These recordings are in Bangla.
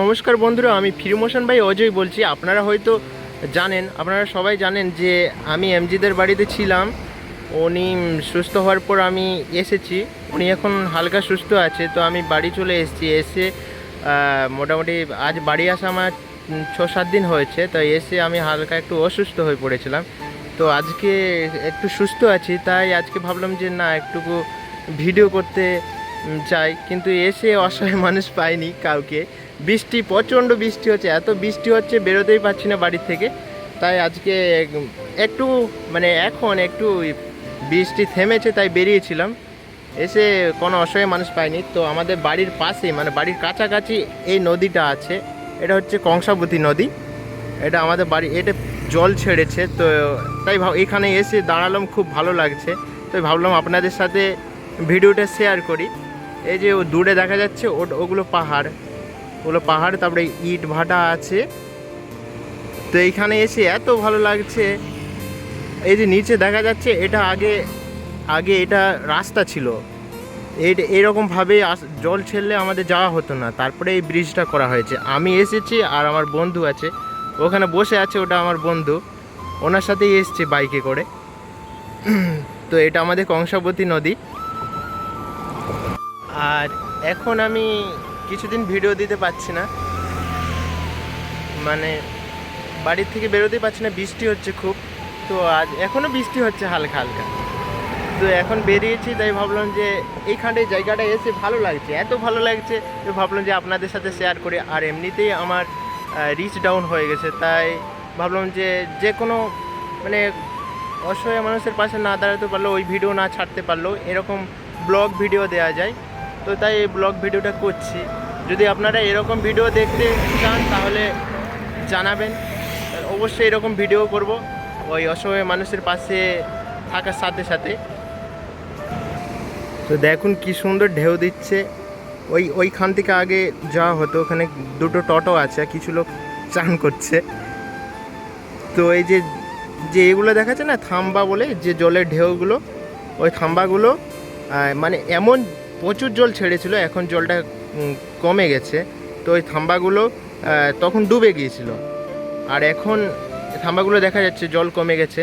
নমস্কার বন্ধুরা, আমি ফিরমোশন ভাই অজয় বলছি। আপনারা সবাই জানেন যে আমি এমজিদের বাড়িতে ছিলাম। উনি সুস্থ হওয়ার পর আমি এসেছি। উনি এখন হালকা সুস্থ আছে, তো আমি বাড়ি চলে এসেছি। এসে মোটামুটি আজ বাড়ি আসা আমার 6-7 দিন হয়েছে। তো এসে আমি হালকা একটু অসুস্থ হয়ে পড়েছিলাম। তো আজকে একটু সুস্থ আছি, তাই আজকে ভাবলাম যে না, একটুকু ভিডিও করতে চাই। কিন্তু এসে অসহায় মানুষ পাইনি কাউকে। বৃষ্টি, প্রচণ্ড বৃষ্টি হচ্ছে, এত বৃষ্টি হচ্ছে বেরোতেই পারছি না বাড়ি থেকে। তাই আজকে একটু এখন একটু বৃষ্টি থেমেছে, তাই বেরিয়েছিলাম। এসে কোনো অসহায় মানুষ পাইনি। তো আমাদের বাড়ির পাশে, বাড়ির কাছাকাছি এই নদীটা আছে। এটা হচ্ছে কংসাবতী নদী। এটা আমাদের বাড়ি, এটা জল ছেড়েছে। তো তাই এখানে এসে দাঁড়ালাম, খুব ভালো লাগছে। তাই ভাবলাম আপনাদের সাথে ভিডিওটা শেয়ার করি। এই যে দূরে দেখা যাচ্ছে ওগুলো পাহাড়, তারপরে ইট ভাটা আছে। তো এইখানে এসে এত ভালো লাগছে। এই যে নিচে দেখা যাচ্ছে, এটা আগে এটা রাস্তা ছিল। এরকমভাবে জল ছেড়লে আমাদের যাওয়া হতো না। তারপরে এই ব্রিজটা করা হয়েছে। আমি এসেছি আর আমার বন্ধু আছে, ওখানে বসে আছে, ওটা আমার বন্ধু। ওনার সাথেই এসেছি বাইকে করে। তো এটা আমাদের কংসাবতী নদী। আর এখন আমি কিছুদিন ভিডিও দিতে পারছি না, বাড়ির থেকে বেরোতেই পারছি না, বৃষ্টি হচ্ছে খুব। তো আজ এখনও বৃষ্টি হচ্ছে হালকা হালকা। তো এখন বেরিয়েছি, তাই ভাবলাম যে এইখানে জায়গাটা এসে ভালো লাগছে, এত ভালো লাগছে যে ভাবলাম যে আপনাদের সাথে শেয়ার করি। আর এমনিতেই আমার রিচ ডাউন হয়ে গেছে, তাই ভাবলাম যে কোনো অসহায় মানুষের পাশে না দাঁড়াতে পারলেও, ওই ভিডিও না ছাড়তে পারলেও এরকম ব্লগ ভিডিও দেওয়া যায়। তো তাই এই ব্লগ ভিডিওটা করছি। যদি আপনারা এরকম ভিডিও দেখতে চান তাহলে জানাবেন, অবশ্যই এরকম ভিডিও করব ওই অসহায় মানুষের পাশে থাকার সাথে সাথে। তো দেখুন কি সুন্দর ঢেউ দিচ্ছে। ওইখান থেকে আগে যাওয়া হতো, ওখানে দুটো টোটো আছে, কিছু লোক চান করছে। তো এই যে এগুলো দেখাচ্ছে না, থাম্বা বলে, যে জলের ঢেউগুলো, ওই থাম্বাগুলো এমন প্রচুর জল ছেড়েছিল, এখন জলটা কমে গেছে। তো ওই থাম্বাগুলো তখন ডুবে গিয়েছিল, আর এখন থাম্বাগুলো দেখা যাচ্ছে জল কমে গেছে।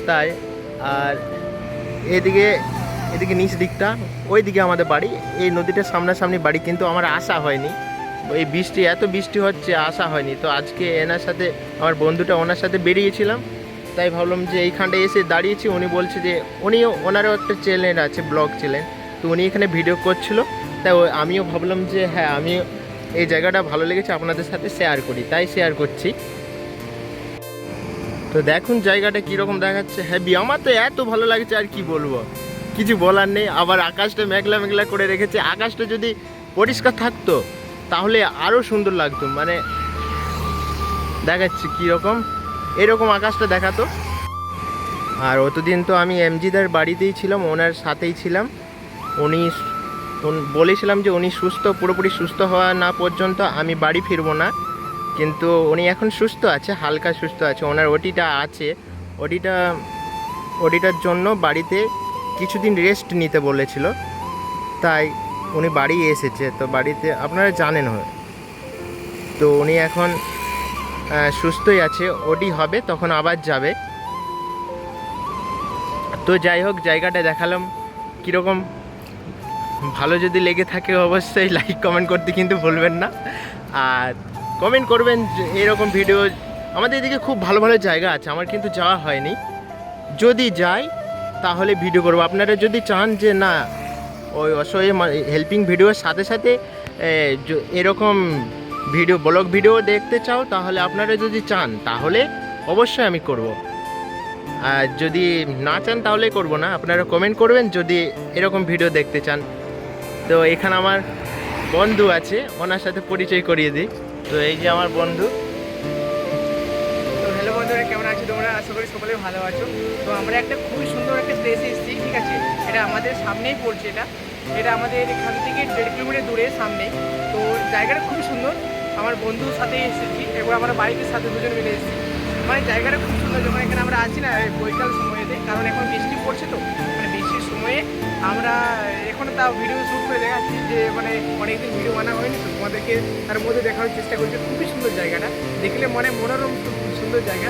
তাই আর এদিকে নিচ দিকটা, ওই দিকে আমাদের বাড়ি। এই নদীটার সামনাসামনি বাড়ি, কিন্তু আমার আসা হয়নি। এই এত বৃষ্টি হচ্ছে, আসা হয়নি। তো আজকে আমার বন্ধুটা, ওনার সাথে বেরিয়েছিলাম। তাই ভাবলাম যে এইখানটা এসে দাঁড়িয়েছি। উনি বলছে যে ওনারও একটা চ্যানেল আছে, ব্লগ চ্যানেল। তো উনি এখানে ভিডিও করছিল। তাই আমিও ভাবলাম যে হ্যাঁ, আমিও এই জায়গাটা ভালো লেগেছে, আপনাদের সাথে শেয়ার করি, তাই শেয়ার করছি। তো দেখুন জায়গাটা কীরকম দেখাচ্ছে, হ্যাভি। আমার তো এত ভালো লাগছে, আর কি বলবো, কিছু বলার নেই। আবার আকাশটা মেঘলা মেঘলা করে রেখেছে। আকাশটা যদি পরিষ্কার থাকতো তাহলে আরও সুন্দর লাগতো। দেখাচ্ছি কীরকম, এরকম আকাশটা দেখাতো। আর অতদিন তো আমি এমজিদার বাড়িতেই ছিলাম, ওনার সাথেই ছিলাম। উনি বলেছিলাম যে উনি পুরোপুরি সুস্থ হওয়া না পর্যন্ত আমি বাড়ি ফিরবো না। কিন্তু উনি এখন সুস্থ আছে, হালকা সুস্থ আছে। ওনার ওটিটা আছে, ওটিটার জন্য বাড়িতে কিছুদিন রেস্ট নিতে বলেছিল। তাই উনি বাড়ি এসেছে। তো বাড়িতে আপনারা জানেন হয়, তো উনি এখন সুস্থই আছে। ওটি হবে তখন আবার যাবে। তো যাই হোক, জায়গাটা দেখালাম কীরকম। ভালো যদি লেগে থাকে অবশ্যই লাইক কমেন্ট করতে কিন্তু ভুলবেন না। আর কমেন্ট করবেন যে এরকম ভিডিও। আমাদের এদিকে খুব ভালো ভালো জায়গা আছে, আমার কিন্তু যাওয়া হয়নি। যদি যাই তাহলে ভিডিও করবো। আপনারা যদি চান যে না, ওই অসহায় হেল্পিং ভিডিওর সাথে সাথে এরকম ব্লগ ভিডিও দেখতে চাও, তাহলে আপনারা যদি চান তাহলে অবশ্যই আমি করব। আর যদি না চান তাহলে করব না। আপনারা কমেন্ট করবেন যদি এরকম ভিডিও দেখতে চান। তো এখানে আমার বন্ধু আছে, ওনার সাথে পরিচয় করিয়ে দিই। তো এই যে আমার বন্ধু। তো হ্যালো বন্ধুরা, কেমন আছো তোমরা? আশা করি সকলে ভালো আছো। তো আমরা একটা খুবই সুন্দর একটা প্লেসে এসেছি, ঠিক আছে? এটা আমাদের সামনেই পড়ছে। এটা আমাদের এখান থেকে 1.5 কিলোমিটার দূরে সামনেই। তো জায়গাটা খুবই সুন্দর। আমার বন্ধুর সাথে এসেছি, এবার আমরা বাইকের সাথে দুজন মিলে এসেছি। জায়গাটা খুব সুন্দর। যখন এখানে আমরা আছি না বৈকাল সময়েতে, কারণ এখন বৃষ্টি পড়ছে, তো বৃষ্টির সময়ে আমরা এখনও তাও ভিডিও শ্যুট করে দেখাচ্ছি যে মানে অনেকদিন ভিডিও বানানো হয়নি, তো তোমাদেরকে তার মধ্যে দেখানোর চেষ্টা করছি। খুবই সুন্দর জায়গাটা, দেখলে মনে মনোরম, খুব সুন্দর জায়গা।